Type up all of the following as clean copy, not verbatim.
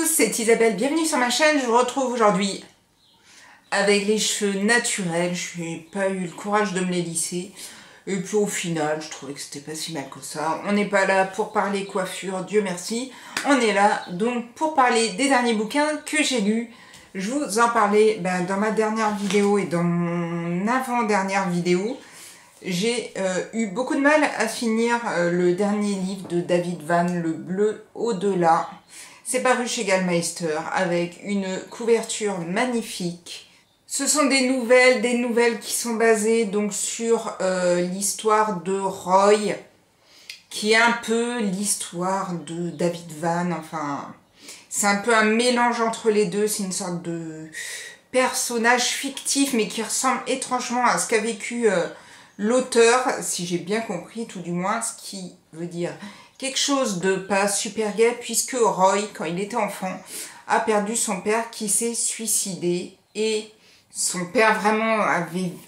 tous, c'est Isabelle, bienvenue sur ma chaîne. Je vous retrouve aujourd'hui avec les cheveux naturels. Je n'ai pas eu le courage de me les lisser. Et puis au final, je trouvais que c'était pas si mal que ça. On n'est pas là pour parler coiffure, Dieu merci. On est là donc pour parler des derniers bouquins que j'ai lus. Je vous en parlais dans ma dernière vidéo et dans mon avant-dernière vidéo. J'ai eu beaucoup de mal à finir le dernier livre de David Vann, Le Bleu au-delà. C'est paru chez Gallmeister avec une couverture magnifique. Ce sont des nouvelles qui sont basées donc sur l'histoire de Roy, qui est un peu l'histoire de David Vann. Enfin, c'est un peu un mélange entre les deux. C'est une sorte de personnage fictif, mais qui ressemble étrangement à ce qu'a vécu l'auteur, si j'ai bien compris, tout du moins, ce qui veut dire quelque chose de pas super gai, puisque Roy, quand il était enfant, a perdu son père qui s'est suicidé, et son père vraiment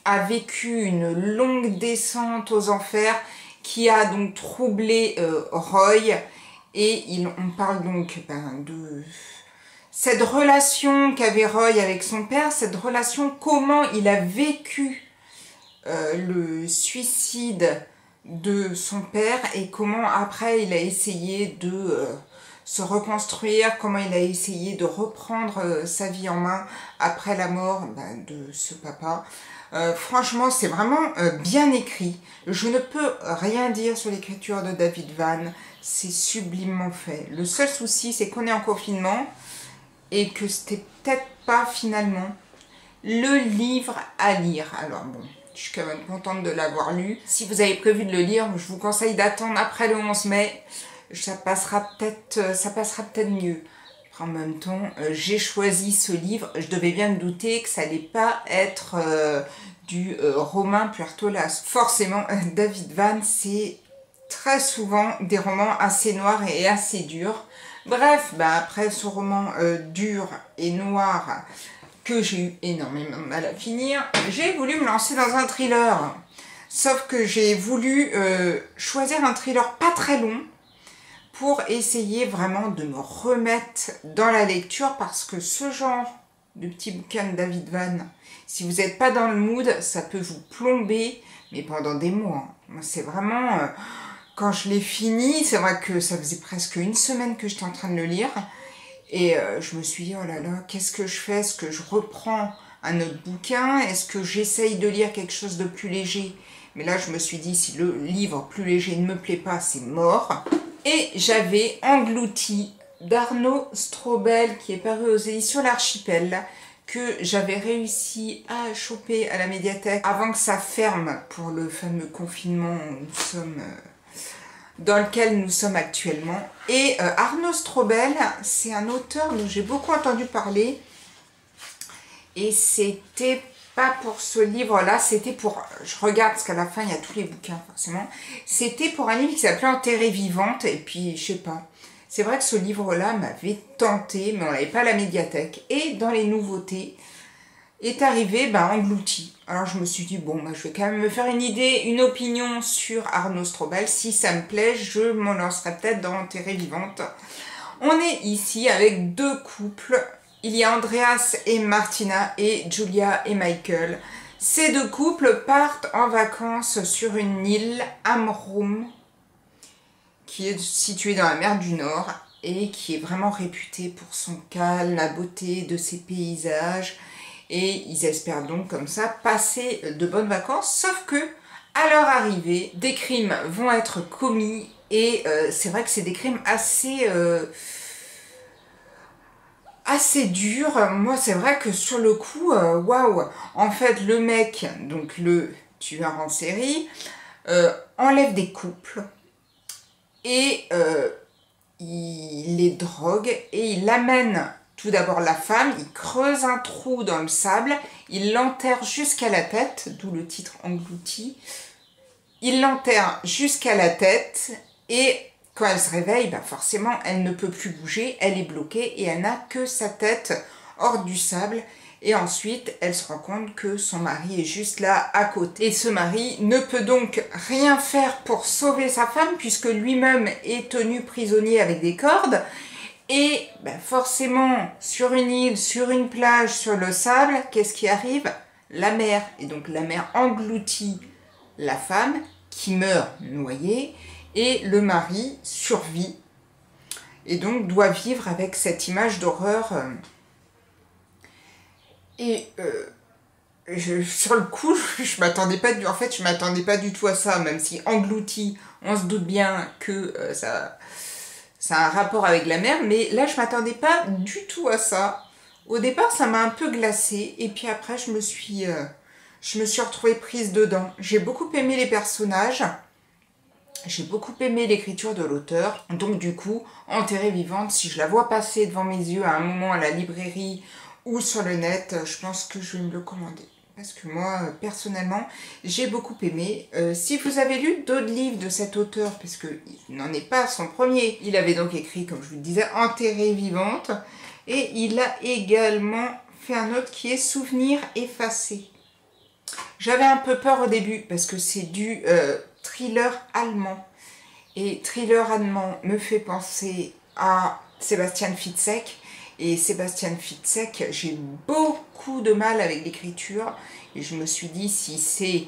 a vécu une longue descente aux enfers qui a donc troublé Roy, et on parle donc de cette relation qu'avait Roy avec son père, cette relation, comment il a vécu le suicide de son père et comment après il a essayé de se reconstruire, comment il a essayé de reprendre sa vie en main après la mort de ce papa. Franchement, c'est vraiment bien écrit. Je ne peux rien dire sur l'écriture de David Vann, c'est sublimement fait. Le seul souci, c'est qu'on est en confinement et que c'était peut-être pas finalement le livre à lire. Alors bon, je suis quand même contente de l'avoir lu. Si vous avez prévu de le lire, je vous conseille d'attendre après le 11 mai. Ça passera peut-être mieux. En même temps, j'ai choisi ce livre. Je devais bien me douter que ça n'allait pas être du roman Puertolas. Forcément, David Vann, c'est très souvent des romans assez noirs et assez durs. Bref, après ce roman dur et noir, que j'ai eu énormément de mal à finir, j'ai voulu me lancer dans un thriller. Sauf que j'ai voulu choisir un thriller pas très long pour essayer vraiment de me remettre dans la lecture, parce que ce genre de petit bouquin de David Vann, si vous n'êtes pas dans le mood, ça peut vous plomber, mais pendant des mois. C'est vraiment... quand je l'ai fini, c'est vrai que ça faisait presque une semaine que j'étais en train de le lire, et je me suis dit, oh là là, qu'est-ce que je fais? Est-ce que je reprends un autre bouquin? Est-ce que j'essaye de lire quelque chose de plus léger? Mais là, je me suis dit, si le livre plus léger ne me plaît pas, c'est mort. Et j'avais Englouti d'Arnaud Strobel, qui est paru aux éditions L'Archipel, que j'avais réussi à choper à la médiathèque avant que ça ferme pour le fameux confinement dans lequel nous sommes actuellement. Et Arnaud Strobel, c'est un auteur dont j'ai beaucoup entendu parler, et c'était pas pour ce livre-là, c'était pour... Je regarde, parce qu'à la fin, il y a tous les bouquins, forcément. C'était pour un livre qui s'appelait Enterrée vivante, et puis, je sais pas. C'est vrai que ce livre-là m'avait tenté, mais on l'avait pas à la médiathèque. Et dans les nouveautés, est arrivé Englouti. Alors je me suis dit, bon, je vais quand même me faire une idée, une opinion sur Arnaud Strobel. Si ça me plaît, je m'en lancerai peut-être dans Enterrée vivante. On est ici avec deux couples. Il y a Andreas et Martina et Julia et Michael. Ces deux couples partent en vacances sur une île, Amrum, qui est située dans la mer du Nord et qui est vraiment réputée pour son calme, la beauté de ses paysages. Et ils espèrent donc comme ça passer de bonnes vacances, sauf que à leur arrivée, des crimes vont être commis, et c'est vrai que c'est des crimes assez dur. Moi, c'est vrai que sur le coup, waouh. En fait, le mec, donc le tueur en série, enlève des couples et il les drogue et il amène tout d'abord la femme, il creuse un trou dans le sable, il l'enterre jusqu'à la tête, d'où le titre Englouti. Il l'enterre jusqu'à la tête, et quand elle se réveille, forcément, elle ne peut plus bouger, elle est bloquée et elle n'a que sa tête hors du sable. Et ensuite, elle se rend compte que son mari est juste là à côté. Et ce mari ne peut donc rien faire pour sauver sa femme, puisque lui-même est tenu prisonnier avec des cordes. Et ben, forcément, sur une île, sur une plage, sur le sable, qu'est-ce qui arrive? La mer. Et donc la mer engloutit la femme qui meurt noyée et le mari survit et donc doit vivre avec cette image d'horreur. Et sur le coup, je m'attendais pas en fait, je m'attendais pas du tout à ça, même si englouti, on se doute bien que ça a un rapport avec la mer, mais là, je m'attendais pas du tout à ça. Au départ, ça m'a un peu glacée, et puis après, je me suis retrouvée prise dedans. J'ai beaucoup aimé les personnages, j'ai beaucoup aimé l'écriture de l'auteur, donc du coup, Enterrée vivante, si je la vois passer devant mes yeux à un moment à la librairie ou sur le net, je pense que je vais me le commander. Parce que moi, personnellement, j'ai beaucoup aimé. Si vous avez lu d'autres livres de cet auteur, parce qu'il n'en est pas son premier, il avait donc écrit, comme je vous le disais, Enterrée vivante, et il a également fait un autre qui est Souvenirs effacés. J'avais un peu peur au début, parce que c'est du thriller allemand. Et thriller allemand me fait penser à Sebastian Fitzek. Et Sebastian Fitzek, j'ai beaucoup de mal avec l'écriture. Et je me suis dit, si c'est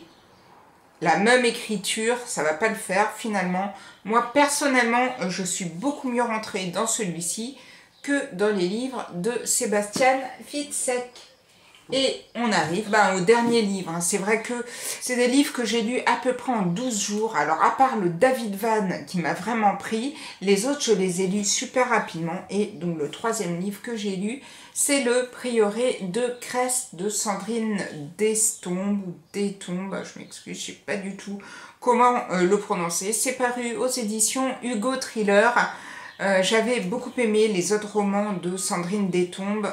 la même écriture, ça va pas le faire finalement. Moi, personnellement, je suis beaucoup mieux rentrée dans celui-ci que dans les livres de Sebastian Fitzek. Et on arrive au dernier livre. C'est vrai que c'est des livres que j'ai lus à peu près en 12 jours. Alors à part le David Van qui m'a vraiment pris, les autres je les ai lus super rapidement. Et donc le troisième livre que j'ai lu, c'est Le Prieuré de Crest de Sandrine Destombe ou Détombe, je m'excuse, je sais pas du tout comment le prononcer. C'est paru aux éditions Hugo Thriller. J'avais beaucoup aimé les autres romans de Sandrine Destombe,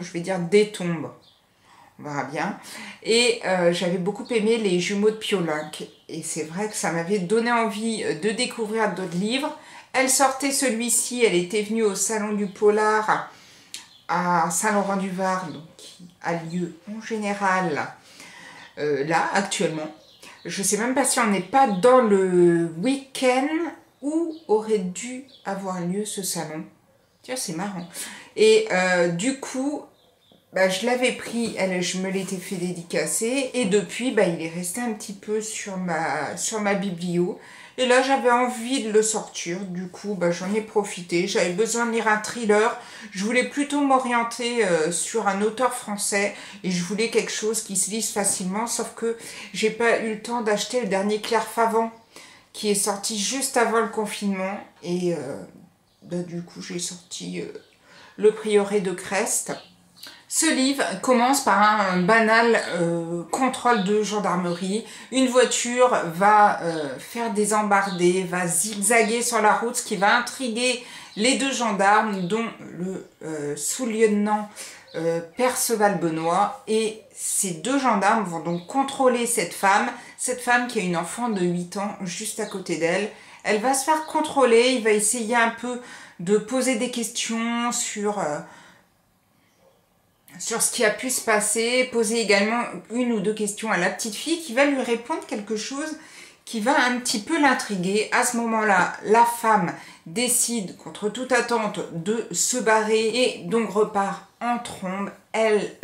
je vais dire Détombe, on verra bien. Et j'avais beaucoup aimé Les Jumeaux de Piolinck. Et c'est vrai que ça m'avait donné envie de découvrir d'autres livres. Elle sortait celui-ci, elle était venue au Salon du Polar à Saint-Laurent-du-Var, donc qui a lieu en général là, actuellement. Je ne sais même pas si on n'est pas dans le week-end où aurait dû avoir lieu ce salon. Tiens, c'est marrant. Et du coup, je l'avais pris, je me l'étais fait dédicacer, et depuis, il est resté un petit peu sur ma biblio. Et là, j'avais envie de le sortir, du coup, j'en ai profité. J'avais besoin de lire un thriller. Je voulais plutôt m'orienter sur un auteur français, et je voulais quelque chose qui se lise facilement, sauf que j'ai pas eu le temps d'acheter le dernier Claire Favant, qui est sorti juste avant le confinement, et du coup, j'ai sorti Le Prieuré de Crest. Ce livre commence par un banal contrôle de gendarmerie. Une voiture va faire des embardées, va zigzaguer sur la route, ce qui va intriguer les deux gendarmes, dont le sous-lieutenant Perceval Benoît. Et ces deux gendarmes vont donc contrôler cette femme qui a une enfant de 8 ans juste à côté d'elle. Elle va se faire contrôler, il va essayer un peu de poser des questions sur ce qui a pu se passer, poser également une ou deux questions à la petite fille qui va lui répondre quelque chose qui va un petit peu l'intriguer. À ce moment-là, la femme décide, contre toute attente, de se barrer et donc repart en trombe. Elle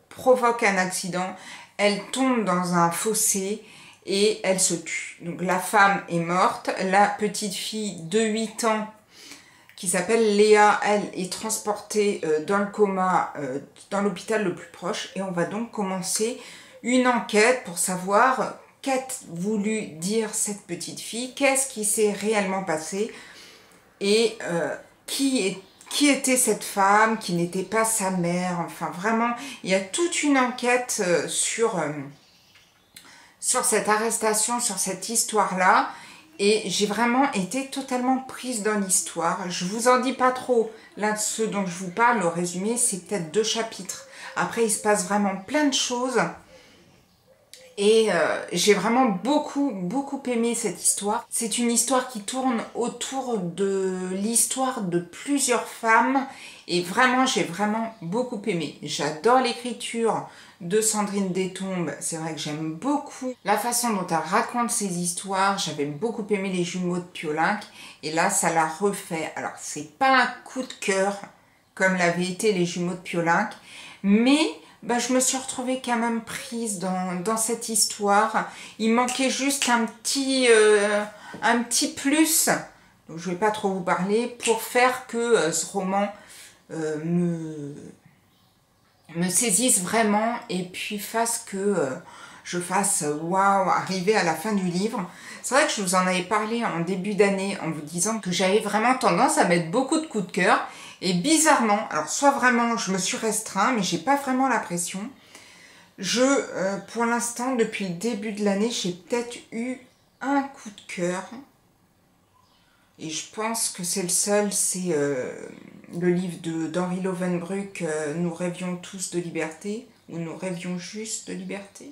provoque un accident, elle tombe dans un fossé et elle se tue. Donc la femme est morte, la petite fille de 8 ans qui s'appelle Léa, elle est transportée dans le coma dans l'hôpital le plus proche, et on va donc commencer une enquête pour savoir qu'a voulu dire cette petite fille, qu'est-ce qui s'est réellement passé, et qui était cette femme, qui n'était pas sa mère. Enfin vraiment, il y a toute une enquête sur cette arrestation, sur cette histoire-là. Et j'ai vraiment été totalement prise dans l'histoire. Je vous en dis pas trop. Là, ce dont je vous parle, le résumé, c'est peut-être 2 chapitres. Après, il se passe vraiment plein de choses. Et j'ai vraiment beaucoup aimé cette histoire. C'est une histoire qui tourne autour de l'histoire de plusieurs femmes. Et vraiment, j'ai vraiment beaucoup aimé. J'adore l'écriture de Sandrine Détombe. C'est vrai que j'aime beaucoup la façon dont elle raconte ses histoires. J'avais beaucoup aimé Les Jumeaux de Piolinck et là ça l'a refait. Alors c'est pas un coup de cœur comme l'avaient été Les Jumeaux de Piolinck, mais je me suis retrouvée quand même prise dans cette histoire. Il manquait juste un petit plus, donc je vais pas trop vous parler, pour faire que ce roman me saisisse vraiment et puis fasse que je fasse waouh, arriver à la fin du livre. C'est vrai que je vous en avais parlé en début d'année en vous disant que j'avais vraiment tendance à mettre beaucoup de coups de cœur. Et bizarrement, alors soit vraiment je me suis restreint, mais j'ai pas vraiment la pression. Pour l'instant, depuis le début de l'année, j'ai peut-être eu un coup de cœur. Et je pense que c'est le seul, c'est le livre d'Henri Lovenbruck, Nous rêvions tous de liberté, ou Nous rêvions juste de liberté.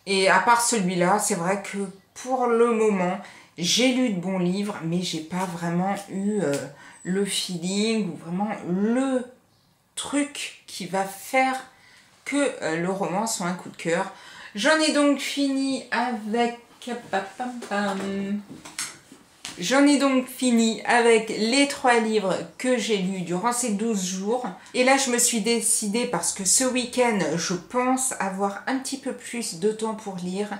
Et à part celui-là, c'est vrai que pour le moment, j'ai lu de bons livres, mais j'ai pas vraiment eu le feeling ou vraiment le truc qui va faire que le roman soit un coup de cœur. J'en ai donc fini avec... J'en ai donc fini avec les 3 livres que j'ai lus durant ces 12 jours. Et là, je me suis décidée, parce que ce week-end, je pense avoir un petit peu plus de temps pour lire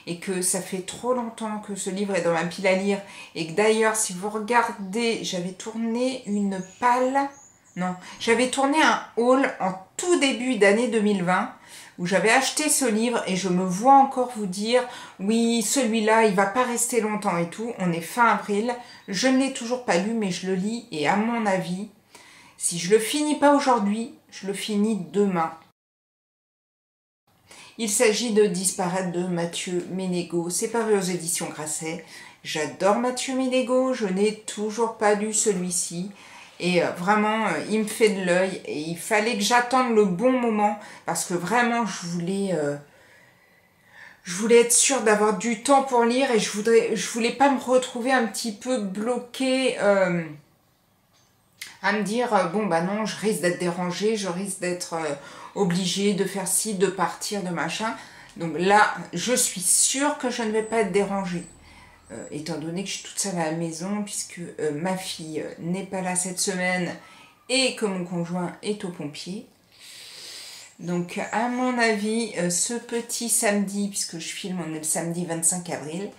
et que ça fait trop longtemps que ce livre est dans ma pile à lire. Et que d'ailleurs, si vous regardez, j'avais tourné une palle... Non, j'avais tourné un haul en tout début d'année 2020 où j'avais acheté ce livre et je me vois encore vous dire oui, celui-là, il va pas rester longtemps et tout. On est fin avril, je ne l'ai toujours pas lu, mais je le lis et à mon avis, si je le finis pas aujourd'hui, je le finis demain. Il s'agit de Disparaître de Mathieu Ménégo. C'est paru aux éditions Grasset. J'adore Mathieu Ménégo, je n'ai toujours pas lu celui-ci. Et vraiment, il me fait de l'œil et il fallait que j'attende le bon moment parce que vraiment, je voulais être sûre d'avoir du temps pour lire et je voulais pas me retrouver un petit peu bloquée à me dire bon bah non, je risque d'être dérangée, je risque d'être obligée de faire ci, de partir, de machin. Donc là, je suis sûre que je ne vais pas être dérangée. Étant donné que je suis toute seule à la maison, puisque ma fille n'est pas là cette semaine et que mon conjoint est aux pompiers. Donc à mon avis, ce petit samedi, puisque je filme, on est le samedi 25 avril,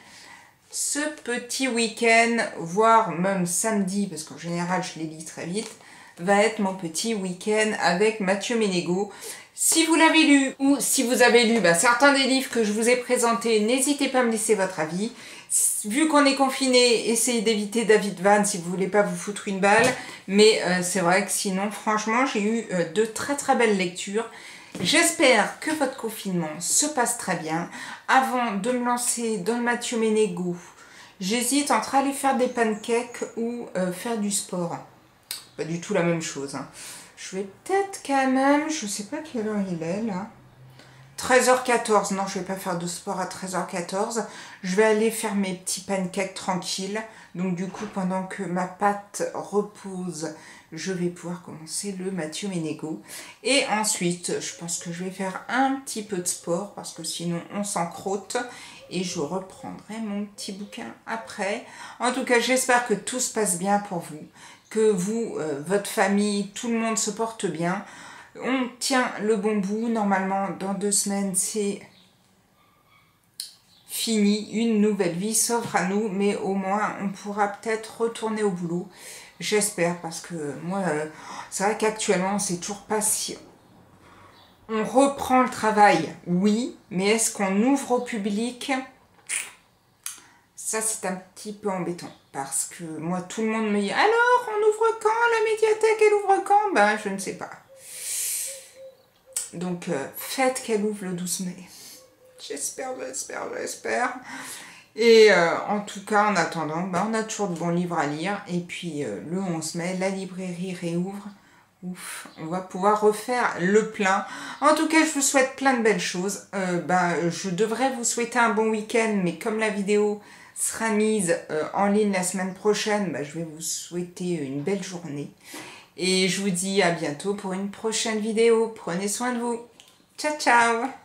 ce petit week-end, voire même samedi, parce qu'en général je les lis très vite, va être mon petit week-end avec Mathieu Ménégo. Si vous l'avez lu ou si vous avez lu certains des livres que je vous ai présentés, n'hésitez pas à me laisser votre avis. Vu qu'on est confiné, essayez d'éviter David Van si vous voulez pas vous foutre une balle. Mais c'est vrai que sinon, franchement, j'ai eu de très très belles lectures. J'espère que votre confinement se passe très bien. Avant de me lancer dans le Mathieu Ménégo, j'hésite entre aller faire des pancakes ou faire du sport. Pas du tout la même chose. Hein. Je vais peut-être quand même, je sais pas quelle heure il est là. 13h14, non je vais pas faire de sport à 13h14, je vais aller faire mes petits pancakes tranquilles, donc du coup pendant que ma pâte repose, je vais pouvoir commencer le Mathieu Ménégo, et ensuite je pense que je vais faire un petit peu de sport, parce que sinon on s'encroute, et je reprendrai mon petit bouquin après. En tout cas j'espère que tout se passe bien pour vous, que vous, votre famille, tout le monde se porte bien. On tient le bon bout. Normalement, dans 2 semaines, c'est fini. Une nouvelle vie s'offre à nous, mais au moins, on pourra peut-être retourner au boulot. J'espère, parce que moi, c'est vrai qu'actuellement, c'est toujours pas si... On reprend le travail, oui, mais est-ce qu'on ouvre au public? Ça, c'est un petit peu embêtant, parce que moi, tout le monde me dit « Alors, on ouvre quand? La médiathèque, elle ouvre quand ?» Ben, je ne sais pas. Donc, faites qu'elle ouvre le 12 mai. J'espère. Et en tout cas, en attendant, on a toujours de bons livres à lire. Et puis, le 11 mai, la librairie réouvre. Ouf, on va pouvoir refaire le plein. En tout cas, je vous souhaite plein de belles choses. Je devrais vous souhaiter un bon week-end, mais comme la vidéo sera mise en ligne la semaine prochaine, je vais vous souhaiter une belle journée. Et je vous dis à bientôt pour une prochaine vidéo. Prenez soin de vous. Ciao, ciao!